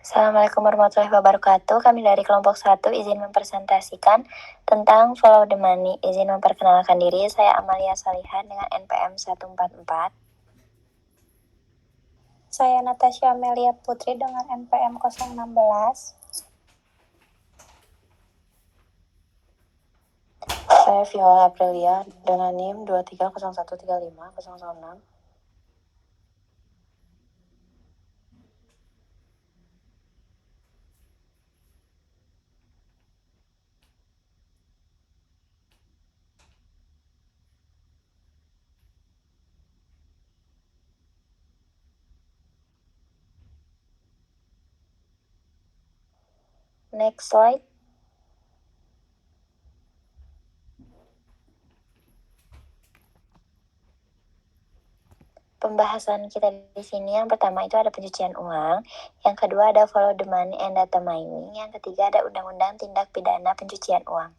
Assalamualaikum warahmatullahi wabarakatuh. Kami dari kelompok 1 izin mempresentasikan tentang follow the money. Izin memperkenalkan diri, saya Amalia Salihan dengan NPM 144. Saya Natasha Amelia Putri dengan NPM 016. Saya Viola Aprilia dengan NIM 230135006. Next slide. Pembahasan kita di sini yang pertama itu ada pencucian uang, yang kedua ada follow the money and data mining, yang ketiga ada undang-undang tindak pidana pencucian uang.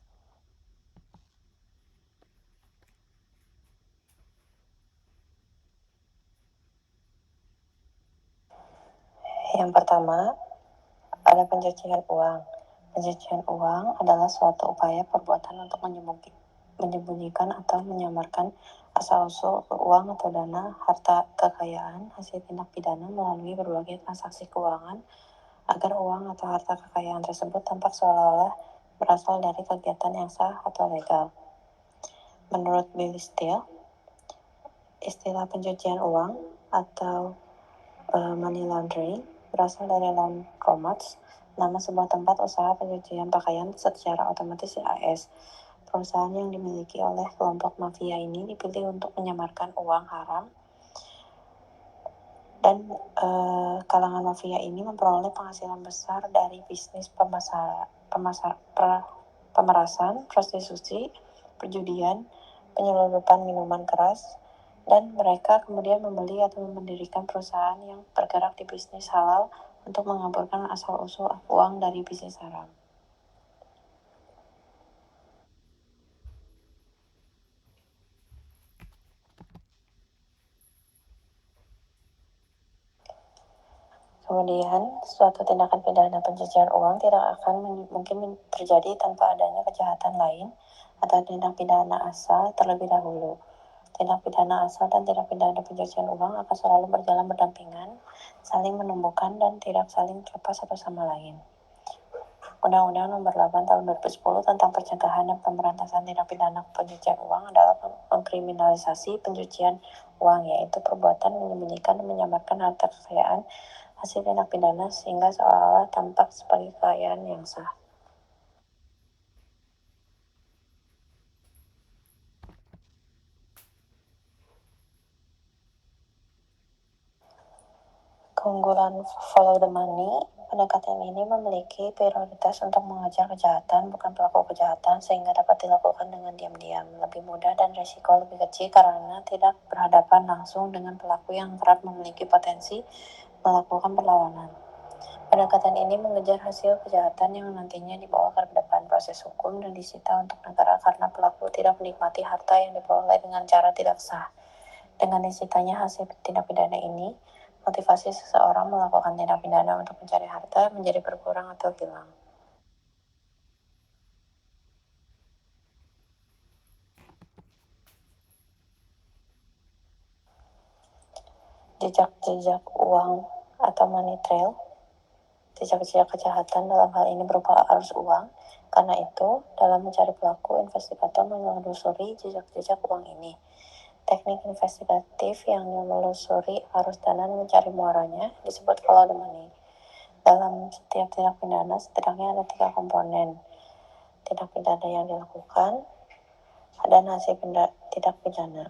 Yang pertama ada pencucian uang. Pencucian uang adalah suatu upaya perbuatan untuk menyembunyikan atau menyamarkan asal-usul uang atau dana, harta kekayaan, hasil tindak pidana melalui berbagai transaksi keuangan agar uang atau harta kekayaan tersebut tampak seolah-olah berasal dari kegiatan yang sah atau legal. Menurut Billy Steele, istilah pencucian uang atau money laundering berasal dari laundromats, nama sebuah tempat usaha pencucian pakaian secara otomatis AS. Perusahaan yang dimiliki oleh kelompok mafia ini dipilih untuk menyamarkan uang haram, dan kalangan mafia ini memperoleh penghasilan besar dari bisnis pemerasan, prostitusi, perjudian, penyelundupan minuman keras, dan mereka kemudian membeli atau mendirikan perusahaan yang bergerak di bisnis halal untuk mengaburkan asal-usul uang dari bisnis haram. Kemudian, suatu tindakan pidana pencucian uang tidak akan mungkin terjadi tanpa adanya kejahatan lain atau tindak pidana asal terlebih dahulu. Tindak pidana asal dan tindak pidana pencucian uang akan selalu berjalan berdampingan, saling menumbuhkan dan tidak saling terlepas satu sama lain. Undang-Undang Nomor 8 Tahun 2010 tentang Pencegahan dan Pemberantasan Tindak Pidana Pencucian Uang adalah mengkriminalisasi pencucian uang, yaitu perbuatan menyembunyikan dan menyamarkan harta kekayaan hasil tindak pidana sehingga seolah-olah tampak sebagai kekayaan yang sah. Keunggulan follow the money, pendekatan ini memiliki prioritas untuk mengejar kejahatan, bukan pelaku kejahatan, sehingga dapat dilakukan dengan diam-diam, lebih mudah dan risiko lebih kecil karena tidak berhadapan langsung dengan pelaku yang kerap memiliki potensi melakukan perlawanan. Pendekatan ini mengejar hasil kejahatan yang nantinya dibawa ke depan proses hukum dan disita untuk negara karena pelaku tidak menikmati harta yang diperoleh dengan cara tidak sah. Dengan disitanya hasil tindak pidana ini, motivasi seseorang melakukan tindak pidana untuk mencari harta menjadi berkurang atau hilang. Jejak-jejak uang atau money trail, jejak-jejak kejahatan dalam hal ini berupa arus uang. Karena itu, dalam mencari pelaku, investigator menelusuri jejak-jejak uang ini. Teknik investigatif yang menelusuri arus dana dan mencari muaranya disebut follow the money. Dalam setiap tindak pidana setidaknya ada 3 komponen: tindak pidana yang dilakukan dan hasil tindak pidana.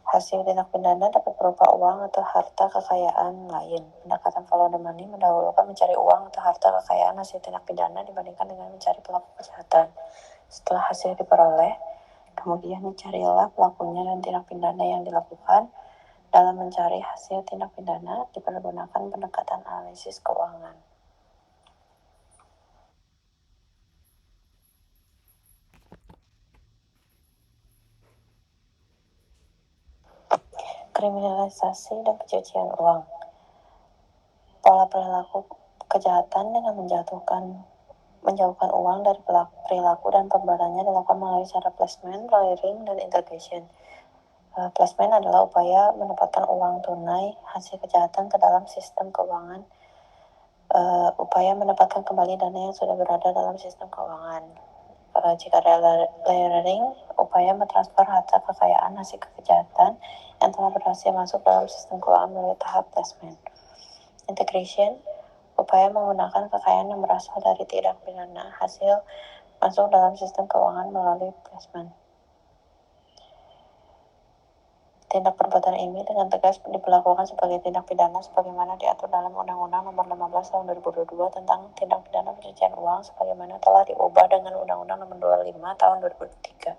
Hasil tindak pidana dapat berupa uang atau harta kekayaan lain. Pendekatan follow the money mendahulukan mencari uang atau harta kekayaan hasil tindak pidana dibandingkan dengan mencari pelaku kejahatan. Setelah hasil diperoleh, kemudian dicarilah pelakunya dan tindak pidana yang dilakukan. Dalam mencari hasil tindak pidana dipergunakan pendekatan analisis keuangan. Kriminalisasi dan pencucian uang. Pola adalah perilaku kejahatan dengan menjauhkan uang dari perilaku dan perbuatannya dilakukan melalui cara placement, lawyering, dan integration. Placement adalah upaya menempatkan uang tunai hasil kejahatan ke dalam sistem keuangan. Upaya menempatkan kembali dana yang sudah berada dalam sistem keuangan. Jika lawyering, upaya mentransfer harta kekayaan hasil kejahatan yang telah berhasil masuk dalam sistem keuangan melalui tahap placement. Integration, upaya menggunakan kekayaan yang berasal dari tindak pidana hasil masuk dalam sistem keuangan melalui placement. Tindak perbuatan ini dengan tegas diperlakukan sebagai tindak pidana sebagaimana diatur dalam Undang-Undang Nomor 15 Tahun 2022 tentang tindak pidana pencucian uang sebagaimana telah diubah dengan Undang-Undang Nomor 25 Tahun 2003.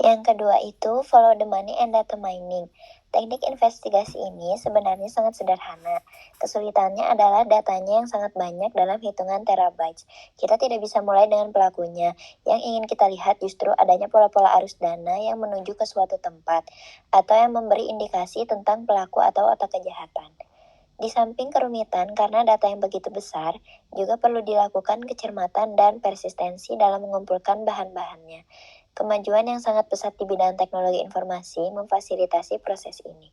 Yang kedua itu follow the money and data mining. Teknik investigasi ini sebenarnya sangat sederhana. Kesulitannya adalah datanya yang sangat banyak dalam hitungan terabytes. Kita tidak bisa mulai dengan pelakunya. Yang ingin kita lihat justru adanya pola-pola arus dana yang menuju ke suatu tempat, atau yang memberi indikasi tentang pelaku atau otak kejahatan. Di samping kerumitan karena data yang begitu besar, juga perlu dilakukan kecermatan dan persistensi dalam mengumpulkan bahan-bahannya. Kemajuan yang sangat pesat di bidang teknologi informasi memfasilitasi proses ini.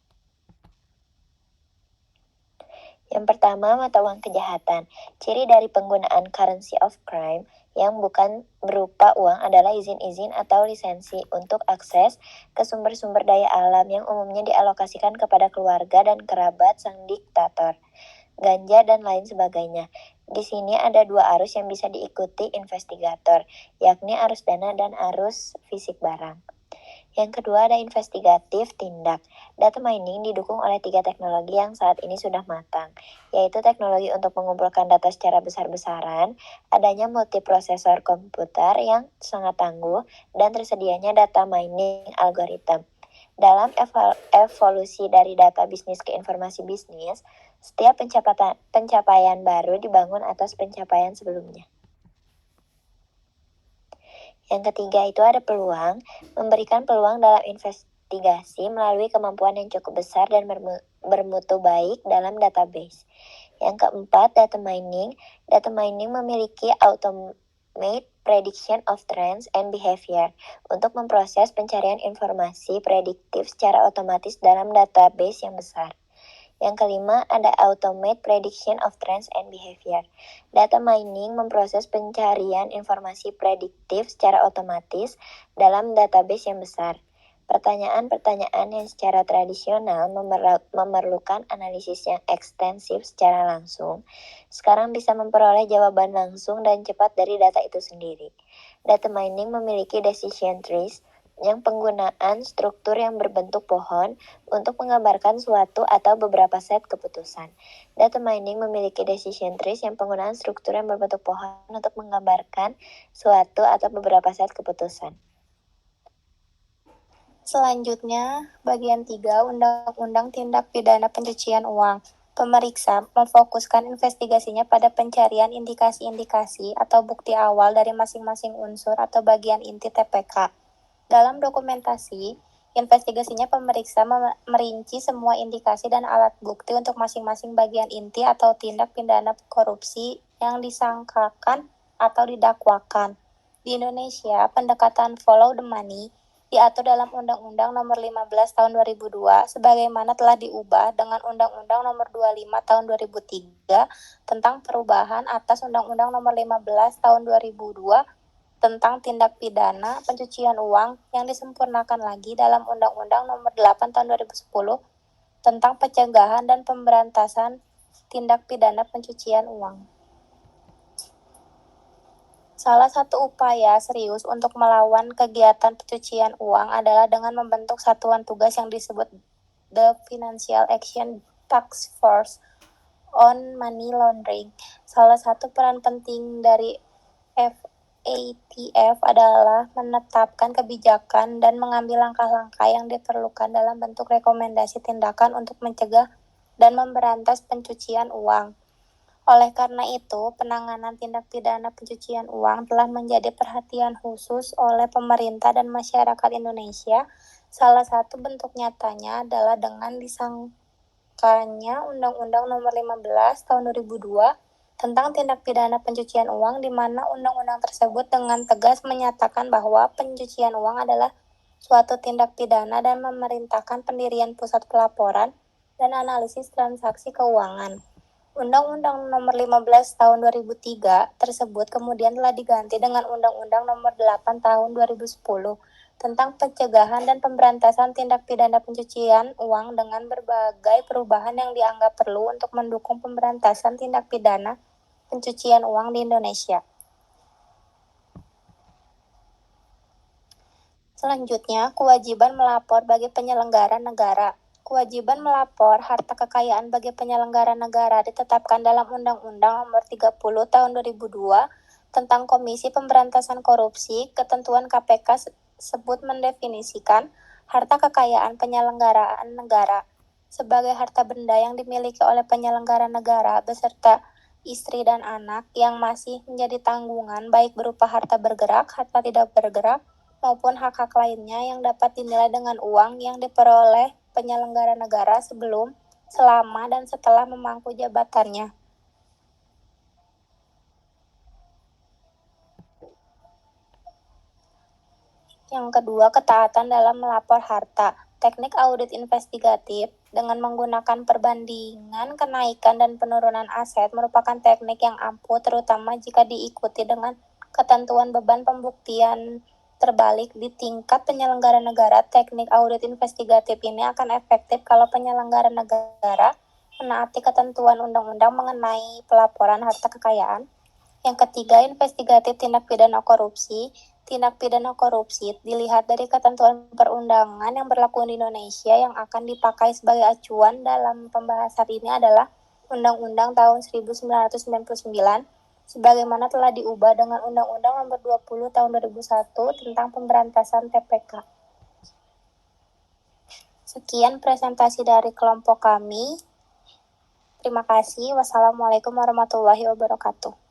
Yang pertama, mata uang kejahatan. Ciri dari penggunaan currency of crime yang bukan berupa uang adalah izin-izin atau lisensi untuk akses ke sumber-sumber daya alam yang umumnya dialokasikan kepada keluarga dan kerabat sang diktator, ganja, dan lain sebagainya. Di sini ada dua arus yang bisa diikuti investigator, yakni arus dana dan arus fisik barang. Yang kedua ada investigatif tindak. Data mining didukung oleh 3 teknologi yang saat ini sudah matang, yaitu teknologi untuk mengumpulkan data secara besar-besaran, adanya multiprosesor komputer yang sangat tangguh, dan tersedianya data mining algoritma. Dalam evolusi dari data bisnis ke informasi bisnis, setiap pencapaian baru dibangun atas pencapaian sebelumnya. Yang ketiga itu ada peluang, memberikan peluang dalam investigasi melalui kemampuan yang cukup besar dan bermutu baik dalam database. Yang keempat, data mining. Data mining memiliki automate prediction of trends and behavior untuk memproses pencarian informasi prediktif secara otomatis dalam database yang besar. Yang kelima, ada automate prediction of trends and behavior. Data mining memproses pencarian informasi prediktif secara otomatis dalam database yang besar. Pertanyaan-pertanyaan yang secara tradisional memerlukan analisis yang ekstensif secara langsung, sekarang bisa memperoleh jawaban langsung dan cepat dari data itu sendiri. Data mining memiliki decision trees, yang penggunaan struktur yang berbentuk pohon untuk menggambarkan suatu atau beberapa set keputusan. Data mining memiliki decision trees yang penggunaan struktur yang berbentuk pohon untuk menggambarkan suatu atau beberapa set keputusan. Selanjutnya, bagian 3 Undang-Undang Tindak Pidana Pencucian Uang. Pemeriksa memfokuskan investigasinya pada pencarian indikasi-indikasi atau bukti awal dari masing-masing unsur atau bagian inti TPK. Dalam dokumentasi, investigasinya pemeriksa merinci semua indikasi dan alat bukti untuk masing-masing bagian inti atau tindak pidana korupsi yang disangkakan atau didakwakan. Di Indonesia, pendekatan follow the money diatur dalam Undang-Undang Nomor 15 Tahun 2002 sebagaimana telah diubah dengan Undang-Undang Nomor 25 Tahun 2003 tentang perubahan atas Undang-Undang Nomor 15 Tahun 2002 tentang tindak pidana pencucian uang yang disempurnakan lagi dalam Undang-Undang Nomor 8 Tahun 2010 tentang pencegahan dan pemberantasan tindak pidana pencucian uang. Salah satu upaya serius untuk melawan kegiatan pencucian uang adalah dengan membentuk satuan tugas yang disebut The Financial Action Task Force on Money Laundering. Salah satu peran penting dari FATF adalah menetapkan kebijakan dan mengambil langkah-langkah yang diperlukan dalam bentuk rekomendasi tindakan untuk mencegah dan memberantas pencucian uang. Oleh karena itu, penanganan tindak pidana pencucian uang telah menjadi perhatian khusus oleh pemerintah dan masyarakat Indonesia. Salah satu bentuk nyatanya adalah dengan disahkannya Undang-Undang Nomor 15 Tahun 2002 tentang tindak pidana pencucian uang, di mana undang-undang tersebut dengan tegas menyatakan bahwa pencucian uang adalah suatu tindak pidana dan memerintahkan pendirian pusat pelaporan dan analisis transaksi keuangan. Undang-Undang Nomor 15 Tahun 2003 tersebut kemudian telah diganti dengan Undang-Undang Nomor 8 Tahun 2010 tentang pencegahan dan pemberantasan tindak pidana pencucian uang dengan berbagai perubahan yang dianggap perlu untuk mendukung pemberantasan tindak pidana pencucian uang di Indonesia. Selanjutnya, kewajiban melapor bagi penyelenggara negara. Kewajiban melapor harta kekayaan bagi penyelenggara negara ditetapkan dalam Undang-Undang Nomor 30 Tahun 2002 tentang Komisi Pemberantasan Korupsi. Ketentuan KPK sebut mendefinisikan harta kekayaan penyelenggaraan negara sebagai harta benda yang dimiliki oleh penyelenggara negara beserta istri dan anak yang masih menjadi tanggungan, baik berupa harta bergerak, harta tidak bergerak, maupun hak-hak lainnya yang dapat dinilai dengan uang yang diperoleh penyelenggara negara sebelum, selama, dan setelah memangku jabatannya. Yang kedua, ketaatan dalam melapor harta. Teknik audit investigatif dengan menggunakan perbandingan kenaikan dan penurunan aset merupakan teknik yang ampuh, terutama jika diikuti dengan ketentuan beban pembuktian terbalik di tingkat penyelenggara negara. Teknik audit investigatif ini akan efektif kalau penyelenggara negara menaati ketentuan undang-undang mengenai pelaporan harta kekayaan. Yang ketiga, investigatif tindak pidana korupsi. Tindak pidana korupsi dilihat dari ketentuan perundangan yang berlaku di Indonesia. Yang akan dipakai sebagai acuan dalam pembahasan ini adalah Undang-Undang tahun 1999 sebagaimana telah diubah dengan Undang-Undang Nomor 20 Tahun 2001 tentang pemberantasan TPK. Sekian presentasi dari kelompok kami. Terima kasih. Wassalamualaikum warahmatullahi wabarakatuh.